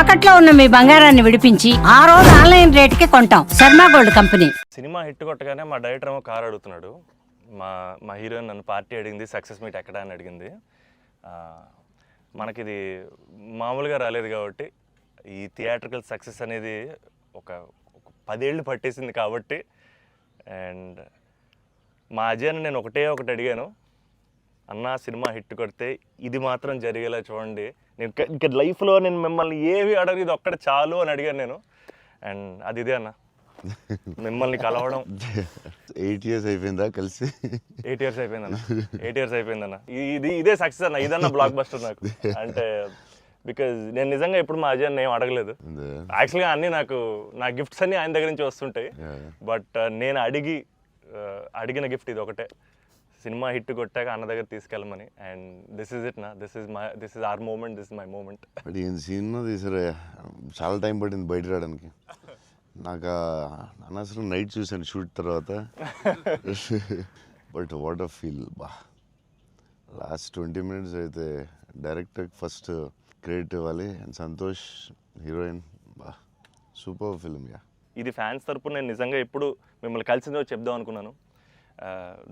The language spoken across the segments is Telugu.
తాకట్లో ఉన్న మీ బంగారాన్ని విడిపించి ఆ రోజు ఆన్లైన్ రేటుకి కొంటాం. Sharma gold company. Cinema hit కొట్టగానే మా డైరెక్టర్ ఏమో కార్ అడుగుతున్నాడు. మా మా హీరోయిన్ నన్ను పార్టీ అడిగింది, సక్సెస్ మీట్ ఎక్కడ అని అడిగింది. మనకిది మామూలుగా రాలేదు కాబట్టి ఈ థియేట్రికల్ సక్సెస్ అనేది ఒక 10 ఏళ్ళు పట్టేసింది కాబట్టి. అండ్ మా అజయ్ని నేను ఒకటి అడిగాను, అన్న సినిమా హిట్ కొడితే ఇది మాత్రం జరిగేలా చూడండి, నేను ఇంకా లైఫ్లో నేను మిమ్మల్ని ఏవి అడగదు, ఇది ఒక్కటి చాలు అని అడిగాను నేను. అండ్ అది ఇదే అన్న, మిమ్మల్ని కలవడం. 8 years అయిపోయిందా కలిసి? 8 years అయిపోయిందన్న. 8 years అయిపోయిందన్న. ఇదే సక్సెస్ అన్న, ఇదన్న బ్లాక్ బస్టర్ నాకు. అంటే బికాజ్ నేను నిజంగా ఎప్పుడు మా అజయ్ ఏం అడగలేదు. యాక్చువల్గా అన్నీ నా గిఫ్ట్స్ అన్నీ ఆయన దగ్గర నుంచి వస్తుంటాయి. బట్ నేను అడిగిన గిఫ్ట్ ఇది ఒకటే, సినిమా హిట్ కొట్టాక అన్న దగ్గర తీసుకెళ్ళమని. అండ్ దిస్ ఇస్ ఇట్ నా, this is our moment, this is my moment. But ఈయన సినిమా తీసారా, చాలా టైం పట్టింది బయట రావడానికి. నాకు అనవసరం నైట్ చూశాను షూట్ తర్వాత. బట్ వాట్ అ ఫీల్ బా. లాస్ట్ 20 minutes అయితే డైరెక్టర్ ఫస్ట్ క్రెడిట్ ఇవ్వాలి. అండ్ సంతోష్ హీరోయిన్, బా సూపర్ ఫిల్మ్. యా, ఇది ఫ్యాన్స్ తరపున నేను నిజంగా ఎప్పుడు మిమ్మల్ని కలిసిన రోజు చెప్దాం అనుకున్నాను.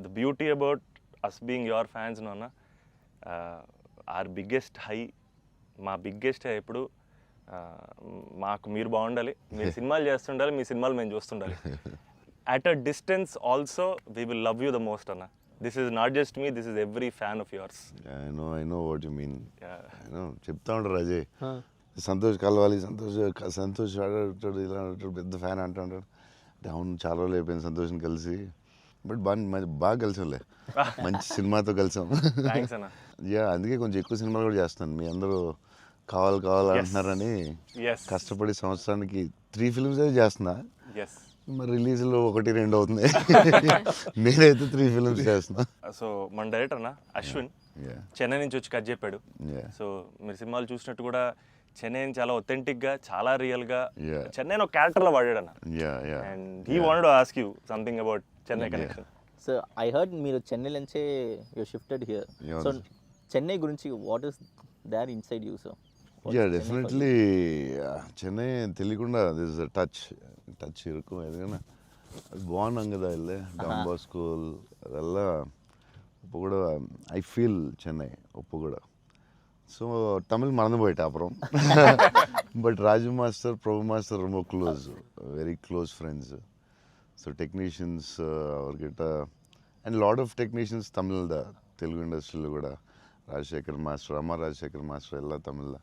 The beauty about us being your fans నాన్న, ఆర్ బిగ్గెస్ట్ హై, మా బిగ్గెస్ట్ హై ఎప్పుడు మాకు మీరు బాగుండాలి, మీరు సినిమాలు చేస్తుండాలి, మీ సినిమాలు మేము చూస్తుండాలి. At a distance also we will love you the most అన్న. This is not just me, this is every fan of yours. I know what you mean. చెప్తా ఉంటారు అజయ్, సంతోష్ కలవాలి, సంతోష్ ఆడాడు, ఇలా ఆడాడు, పెద్ద ఫ్యాన్ అంటాడు. అవును, చాలా రోజులు అయిపోయింది సంతోష్ని కలిసి. బట్ బాగా కలిసాంలే, మంచి సినిమాతో కలిసాం. యా, అందుకే కొంచెం ఎక్కువ సినిమాలు కూడా చేస్తాను. మీ అందరూ కావాలి అంటున్నారని కష్టపడి సంవత్సరానికి 3 films అయితే చేస్తున్నా. మరి రిలీజ్లో 1-2 అవుతుంది. నేనైతే 3 films చేస్తున్నా. సో మన డైరెక్టర్ అన్న అశ్విన్ చెన్నై నుంచి వచ్చి కథ చెప్పాడు. సో మీరు సినిమాలు చూసినట్టు కూడా చెన్నైని చాలా ఒథెంటిక్గా, చాలా రియల్గా చెన్నైని ఒక క్యారెక్టర్లో వాడాడు అన్న. And he wanted to ask you something about Chennai connection. So I heard మీరు చెన్నై నుంచే you shifted here. So Chennai గురించి what is there inside you? So yeah, definitely Chennai తెలియకుండా దిస్ టచ్ ఇరుకు. ఎందుకన్నా అది బాగున్నాం కదా, వెళ్ళే డాన్ బాస్కో ಅದೆಲ್ಲ இப்போ கூட ஐ ஃபீல் சென்னை இப்போ கூட. ஸோ தமிழ் மறந்து போயிட்டேன் அப்புறம். But Raju master, Prabhu master ரொம்ப close, very close friends. So technicians அவர்கிட்ட and lot of technicians Tamil దా, తెలుగు ఇండస్ట్రీలో కూడా ராஜசேகர் மாஸ்டர், அம்மா ராஜசேகர் மாஸ்டர் எல்லாம் தமிழில்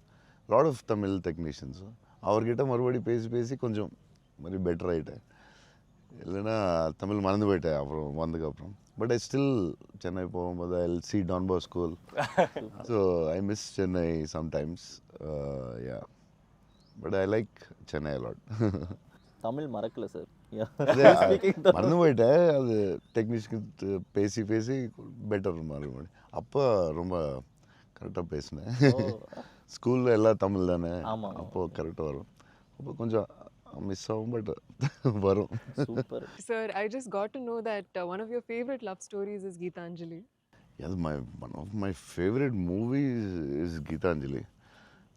லாட் ஆஃப் தமிழ் டெக்னீஷியன்ஸு. அவர்கிட்ட மறுபடி பேசி கொஞ்சம் மாதிரி பெட்டர் ஆகிட்டேன். இல்லைன்னா தமிழ் மறந்து போயிட்டேன் அப்புறம் வந்ததுக்கப்புறம். பட் ஐ ஸ்டில் சென்னை போகும்போது I will see Don Bosco. So I miss Chennai sometimes. Yeah, but I like Chennai a lot. Tamil மறக்கல சார், மறந்து போயிட்டேன். அது டெக்னீஷியன் பேசி பெட்டர் மறுபடி. அப்போ ரொம்ப கரெக்டாக பேசினேன். ஸ்கூலில் எல்லாம் தமிழ் தானே, அப்போது கரெக்டாக வரும். அப்போ கொஞ்சம் மிஸ் ஆகும், பட் வரும். Super. Sir, I just got to know that one of your favorite love stories is Geetanjali. Yes, one of my favorite movies is Geetanjali.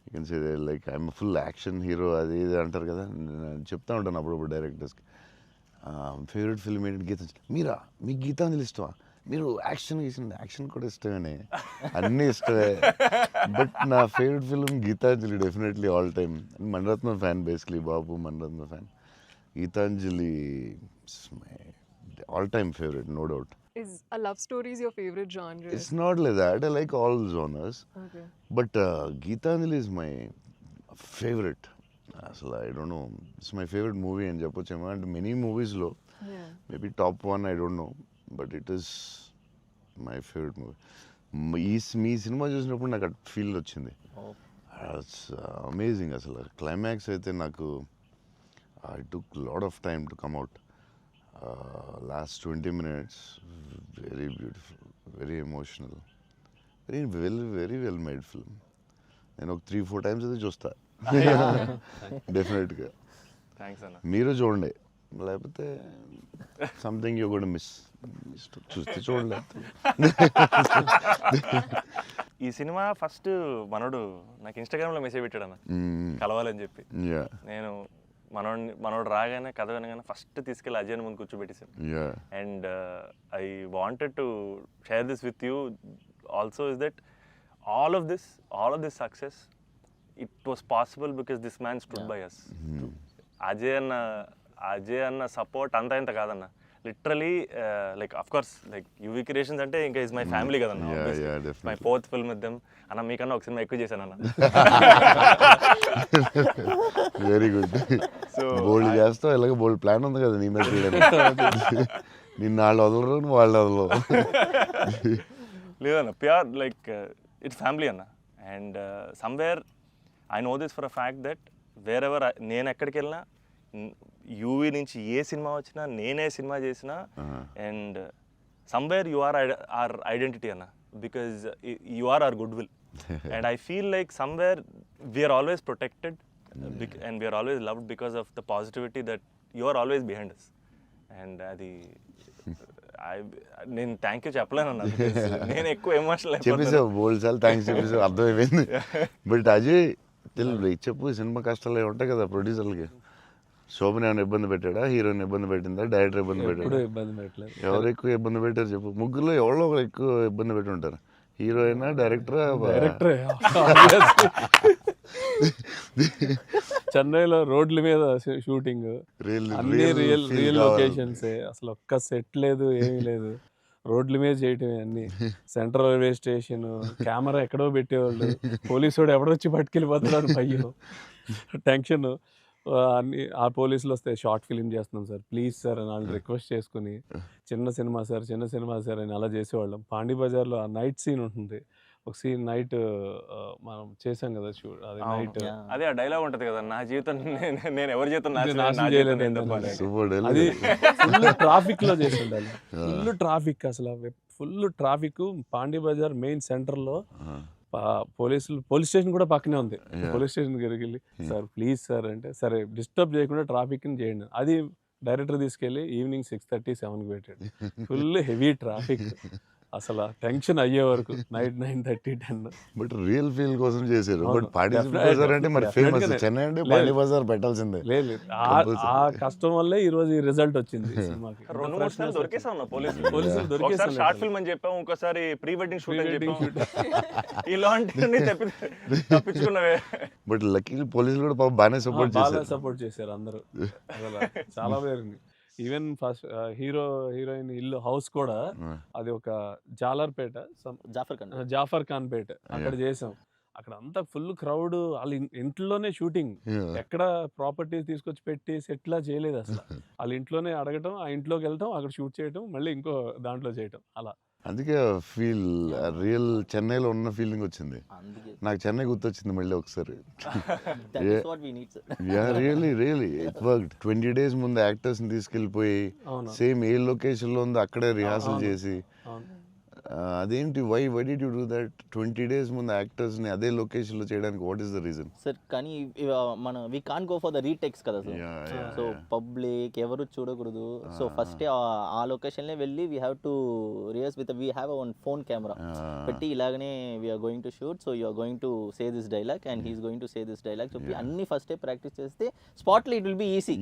You can say that, like, I'm a full action hero. అది ఇది అంటారు కదా, నేను చెప్తా ఉంటాను అప్పుడప్పుడు డైరెక్టర్స్కి. ఫేవరెట్ ఫిల్మ్ ఏంటి? గీతాంజలి. మీరా, మీకు గీతాంజలి ఇష్టమా? మీరు యాక్షన్ కూడా ఇష్టమేనే, అన్నీ ఇష్టమే. బట్ నా favourite film Geetanjali, definitely all time. Mani Ratnam fan, basically బాబు Mani Ratnam fan. Geetanjali my all time favourite, no doubt. Is a love story is your favorite genre? It's not like that. I like all genres. Okay. But Geetanjali is my favorite. So I don't know. It's my favorite movie in Japochema. And many movies low. Yeah. Maybe top one, I don't know. But it is my favorite movie. Me cinema చూసినప్పుడు నాకు అట్ ఫీల్ వచ్చింది. It's amazing. అసలు క్లైమాక్స్ అయితే నాకు I took lot of time to come out. Last 20 minutes, very beautiful, very emotional, very well made film. నేను ఒక 3-4 times అయితే చూస్తా డెఫినెట్గా. థ్యాంక్స్ అన్న. మీరు చూడండి, లేకపోతే సంథింగ్ యూ కూడా మిస్ చూస్తే చూడలేదు. ఈ సినిమా ఫస్ట్ మనోడు నాకు ఇన్స్టాగ్రామ్లో మెసేజ్ పెట్టాడు అన్న కలవాలని చెప్పి. నేను మనోడు రాగానే కథ వినగానే ఫస్ట్ తీసుకెళ్ళి అజయ్ ముందు కూర్చోబెట్టేసాను. And I wanted to share this with you also is that all of this success, it was possible because this man stood by us. Ajay anna support anta inta kadana, literally like of course like UV Creations ante inka is my family kadana. Definitely. My fourth film with them anna meekanna oka cinema ekku chesanu anna. Very good. So bold చేస్తావు, ఇలాగ బోల్డ్ ప్లాన్ ఉంది కదా నీ మీద. నిన్న వాళ్ళు వదలరు, నువ్వు వాళ్ళు వదలవు. లేదన్న ప్యూర్ లైక్ ఇట్స్ ఫ్యామిలీ అన్న. And somewhere I know this for a fact that wear ever నేను ఎక్కడికి వెళ్ళినా యూవీ నుంచి ఏ సినిమా వచ్చినా నేనే సినిమా చేసినా and somewhere you are our identity అన్న, because you are our good will. And I feel like somewhere we're always protected and we're always loved because of the positivity that you are always behind us. And అది నేను థ్యాంక్ యూ చెప్పలేను, నేను ఎక్కువ ఎమోషనల్ చెప్పేసావు బోల్డ్ సార్లు థ్యాంక్స్ చెప్పేసావు, అర్థమైపోయింది. బట్ అజయ్ తెలుగు చెప్పు, సినిమా కష్టాలు ఏమి ఉంటాయి కదా ప్రొడ్యూసర్లకి. శోభన్ ఏమైనా ఇబ్బంది పెట్టాడా, హీరోయిన్ ఇబ్బంది పెట్టిందా, డైరెక్టర్ ఇబ్బంది పెట్టాడా? ఎవరు ఎక్కువ ఇబ్బంది పెట్టారు చెప్పు? ముగ్గురులో ఎవరో ఒకరు ఎక్కువ ఇబ్బంది పెట్టి ఉంటారు. హీరోయినా, డైరెక్టరా? చెన్నైలో రోడ్ల మీద షూటింగ్, అన్ని రియల్ లొకేషన్స్, అసలు ఒక్క సెట్ లేదు, ఏమీ లేదు, రోడ్ల మీద చేయటమే అన్ని. సెంట్రల్ రైల్వే స్టేషన్, కెమెరా ఎక్కడో పెట్టేవాళ్ళు, పోలీసు వాడు ఎవడొచ్చి పట్టుకెళ్ళిపోతున్నాడు, భయం, టెన్షన్. అన్ని ఆ పోలీసులు వస్తే షార్ట్ ఫిలిం చేస్తున్నాం సార్ ప్లీజ్ సార్ అని వాళ్ళు రిక్వెస్ట్ చేసుకుని చిన్న సినిమా సార్ అని అలా చేసేవాళ్ళం. పాండీ బజార్లో ఆ నైట్ సీన్ ఉంటుంది, ఒక సీన్ నైట్ మనం చేసాం కదా షూట్, అది నైట్ అదే ఆ డైలాగ్ ఉంటది కదా, నా జీవితం నేను ఎవరి జీవితం నాశనం చేయలేదు. అది ఫుల్ ట్రాఫిక్ లో చేసి ఉండాలి, ఫుల్ ట్రాఫిక్, అసలు full traffic. Pondy Bazaar main centre లో పోలీస్ స్టేషన్ కూడా పక్కనే ఉంది. పోలీస్ స్టేషన్ దగ్గరికి వెళ్ళి సార్ ప్లీజ్ సార్ అంటే, సరే డిస్టర్బ్ చేయకుండా ట్రాఫిక్ ని చేయండి. అది డైరెక్టర్ తీసుకెళ్ళి ఈవినింగ్ 6:30, 7కి పెట్టాడు. ఫుల్ హెవీ ట్రాఫిక్, అసలు టెన్షన్ అయ్యే వరకు నైట్ 9:30, 10. బట్ రియల్ ఫీల్ కోసం చేశారు. బట్ పాండీ బజార్ అంటే మరి ఫేమస్, చెన్నై అంటే పాండీ బజార్ పెట్టాల్సిందే. లేదు, ఆ కష్టం వల్లే ఈ రోజు ఈ రిజల్ట్ వచ్చింది సినిమాకి. 2-3 సార్లు దొరికేసాం పోలీసులు దొరికేసాం. షార్ట్ ఫిల్మ్ అని చెప్పాం, ఇంకోసారి ప్రీ వెడ్డింగ్ షూట్ అని చెప్పాం. ఇలాంటివన్నీ తప్పించుకున్నవే. బట్ లక్కీ పోలీసులు కూడా బాగానే సపోర్ట్ చేశారు అందరూ, చాలా పేరుంది. ఈవెన్ ఫస్ట్ హీరోయిన్ ఇల్లు హౌస్ కూడా అది ఒక జాలర్పేట, జాఫర్ ఖాన్ పేట, అక్కడ చేసాం. అక్కడ అంతా ఫుల్ క్రౌడ్, వాళ్ళ ఇంట్లోనే షూటింగ్, ఎక్కడ ప్రాపర్టీస్ తీసుకొచ్చి పెట్టి సెట్లా చేయలేదు అసలు. వాళ్ళ ఇంట్లోనే అడగటం, ఆ ఇంట్లోకి వెళ్ళటం, అక్కడ షూట్ చేయటం, మళ్ళీ ఇంకో దాంట్లో చేయటం, అలా. అందుకే ఫీల్ రియల్ చెన్నైలో ఉన్న ఫీలింగ్ వచ్చింది నాకు. చెన్నై గుర్తొచ్చింది మళ్ళీ ఒకసారి. Really it worked. 20 days ముందు యాక్టర్స్ని తీసుకెళ్ళిపోయి సేమ్ ఏ లొకేషన్లో ఉందో అక్కడే రిహార్సల్ చేసి, అదేంటి why did you do that? 20 days ముందు యాక్టర్స్ని అదే లొకేషన్లో చేయడానికి what is the reason? Sir కానీ మన we can't go for the retakes కదా సార్. సో పబ్లిక్ ఎవరు చూడకూడదు. సో ఫస్ట్ ఆ లొకేషన్లే వెళ్ళి we have to rehearse with we have one phone camera పెట్టి ఇలాగనే we're going to shoot, so you're going to say this dialogue and he's going to say this dialogue చెప్పి అన్ని ఫస్టే ప్రాక్టీస్ చేస్తే స్పాట్లో it will be easy.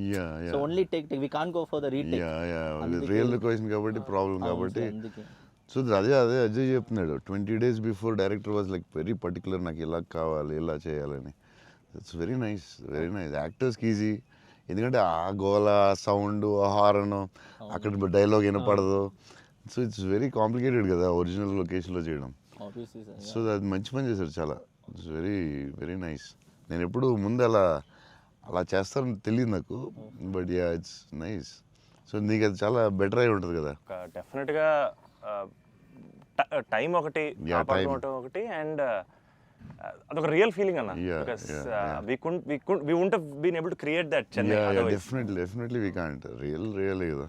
So only take we can't go for the retake. Real location కాబట్టి ప్రాబ్లం కాబట్టి. సో అదే అజయ్ చెప్తున్నాడు, 20 days before director was like very particular, నాకు ఇలా కావాలి, ఇలా చేయాలని. ఇట్స్ వెరీ నైస్ యాక్టర్స్కి ఈజీ, ఎందుకంటే ఆ గోల, సౌండ్, హారన్, అక్కడ డైలాగ్ వినపడదు. సో ఇట్స్ వెరీ కాంప్లికేటెడ్ కదా ఒరిజినల్ లొకేషన్లో చేయడం. సో అది మంచి పని చేశారు చాలా. It's very nice. నేను ఎప్పుడు ముందు అలా చేస్తారని తెలియదు నాకు, but yeah it's nice. So నీకు అది చాలా బెటర్ అయి ఉంటుంది కదా. డెఫినెట్గా టైం ఒకటి, ఒకటి, అండ్ అదొక రియల్ ఫీలింగ్ అన్న. Because we wouldn't have been able to create that Chennai otherwise. Definitely we can't. Real కదా.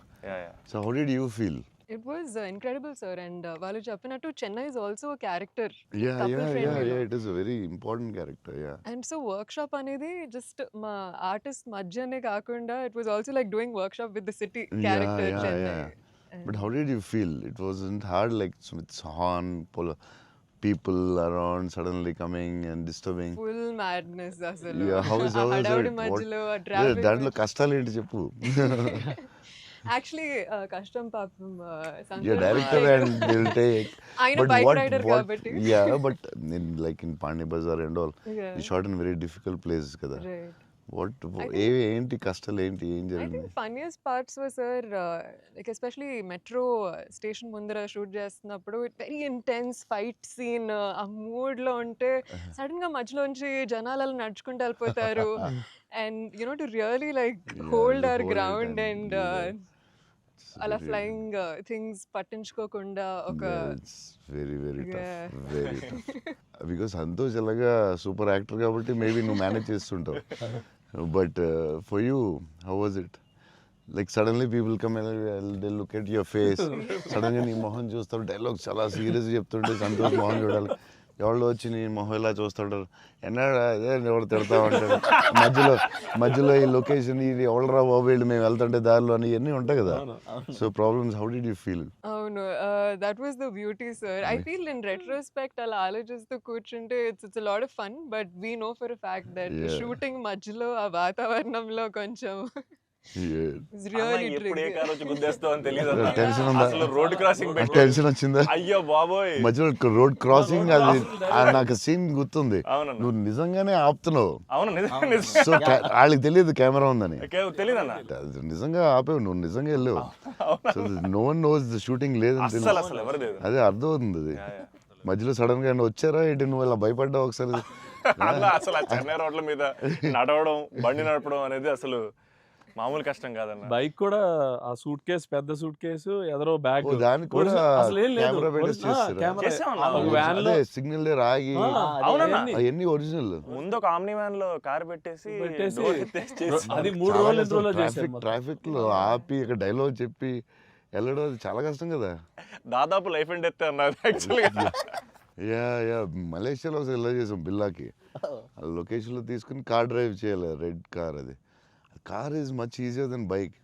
So how did you feel? It was incredible, sir. And వాళ్ళు చెప్పినట్టు Chennai is also a character. Yeah, Couple yeah, friendly yeah, లో. yeah. It is a very important character. Yeah. And so workshop అనేది just మా ఆర్టిస్ట్ మధ్యనే కాకుండా it was also like doing workshop with the city character Yeah, Chennai. yeah. But how did you feel? It wasn't hard, like with horn, people around suddenly coming and disturbing. Full madness అసలు. Yeah, how is ఆ it? హడావుడి What? మధ్యలో ఆ Yeah, ట్రాఫిక్ దాంట్లో కష్టాలు ఏంటి చెప్పు. యాక్చువల్లీ కష్టం పాపం Yeah, director and they'll take. ఆయన But బైక్ what? రైడర్ కాబట్టి. Yeah, but like in Pandey Bazaar and all, Yeah. you shot in very difficult places కదా. Right. What? ఏంటి కష్టాలు ఏంటి? ఏం I జరిగింది? think funniest parts were, sir, like especially metro station ముందర షూట్ చేస్తున్నప్పుడు వెరీ ఇంటెన్స్ ఫైట్ సీన్ ఆ మూడ్ లో ఉంటే సడన్ గా మధ్యలోంచి జనాలు అలా నడుచుకుంటూ వెళ్ళిపోతారు and you know to really like Yeah, hold hour hold it ground and and do that. It's అలా very- ఫ్లయింగ్ థింగ్స్ పట్టించుకోకుండా ఒక Yeah, it's very Yeah. tough. Very tough. Because Santosh ఎలాగా సూపర్ యాక్టర్ కాబట్టి మేబీ నువ్వు మేనేజ్ చేస్తుంటావు. But for you how was it? Like suddenly people come they look at your face, సడన్గా నీ మొహం చూస్తారు, డైలాగ్ చాలా సీరియస్ చెప్తుంటే సంతోష్ మొహం చూడాలి. ఎవరు వచ్చి నీ మొహం ఇలా చూస్తుంటారు, ఎన్నాడా అదే ఎవరు తిడతా ఉంటాడు, మధ్యలో ఈ లొకేషన్ ఇది ఎవడరా బాబు వీళ్ళు మేము వెళ్తుంటే దారిలో అని ఇవన్నీ ఉంటాయి కదా. So problems, how did you feel? అవును that was the beauty sir. I feel in retrospect అలా ఆలోచిస్తూ కూర్చుంటే it's lot of fun but we know for fact that Yeah. Shooting మధ్యలో ఆ వాతావరణంలో కొంచెం it's really ఎప్పుడు ఏ tricky. కార్ వచ్చి గుద్దేస్తావు అని తెలియదు టెన్షన్ ఉందా? అసలు రోడ్ క్రాసింగ్ పెట్టి టెన్షన్ వచ్చిందా? అయ్యో బాబోయ్. మధ్యలో రోడ్ క్రాసింగ్ అది నాకు సీన్ గుర్తుంది. అవునన్నా. నువ్వు నిజంగానే ఆపుతున్నావు. అవును నిజం సో వాళ్ళకి తెలియదు కెమెరా ఉందని. తెలీదన్న అది నిజంగా ఆపేవు, నువ్వు నిజంగా వెళ్ళావు. So no one knows the shooting లేదని అసలు తెలియదు. అసలు ఎవరు లేదు. అదే అర్థమవుతుంది అది. మధ్యలో సడన్ గా వచ్చారా ఏంటి, నువ్వు ఇలా భయపడ్డావు ఒకసారి. అలా అసలు ఆ చెన్నై రోడ్ల మీద నడవడం బండి నడపడం అనేది అసలు మామూలు కష్టం కాదన్న. బైక్ కూడా ఆ సూట్ కేసు, పెద్ద సూట్ కేసు, ఎదరో బ్యాగ్, ఓ, దానికి కూడా అసలు ఏం లేదు. కెమెరా పెట్టేసి చేస్తారా? చేసామన్నా. వ్యాన్ లో అదే సిగ్నల్ దగ్గర ఆగి అవునన్నా. అవన్నీ ఒరిజినల్. ముందు ఒక ఆమ్ని వ్యాన్ లో కార్ పెట్టేసి పెట్టేసి door ఎత్తేసి చేసాం. అది 3 రోజులు ఇందులో చేశారు. ట్రాఫిక్ లో ఆపి ఇక్కడ డైలాగ్ చెప్పి వెళ్ళడం అది చాలా కష్టం కదా. దాదాపు లైఫ్ అండ్ డెత్ అన్నది యాక్చువల్గా. యా మలేషియాలో ఒకసారి ఇలా చేసాం బిల్లాకి. ఆ లొకేషన్లో తీసుకుని కార్ డ్రైవ్ చేయాలి, రెడ్ కార్. అది car is much easier than bike.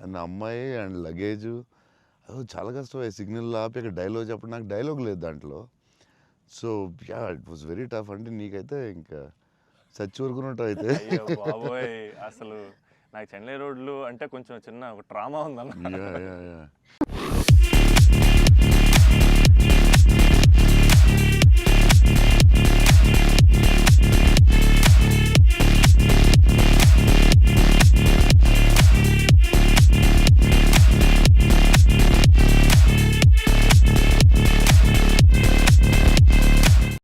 And అమ్మాయి అండ్ లగేజ్ అది చాలా కష్టం. సిగ్నల్ ఆపి అక్కడ డైలాగ్ చెప్పడం, నాకు డైలాగ్ లేదు దాంట్లో. So yeah it was very tough. అంటే నీకైతే ఇంకా చచ్చి ఊరుకున్నట్టు అయితే. అయ్యో బాబోయ్, అసలు నాకు చెన్నై రోడ్లు అంటే కొంచెం చిన్న ఒక ట్రామా ఉందన్న. యా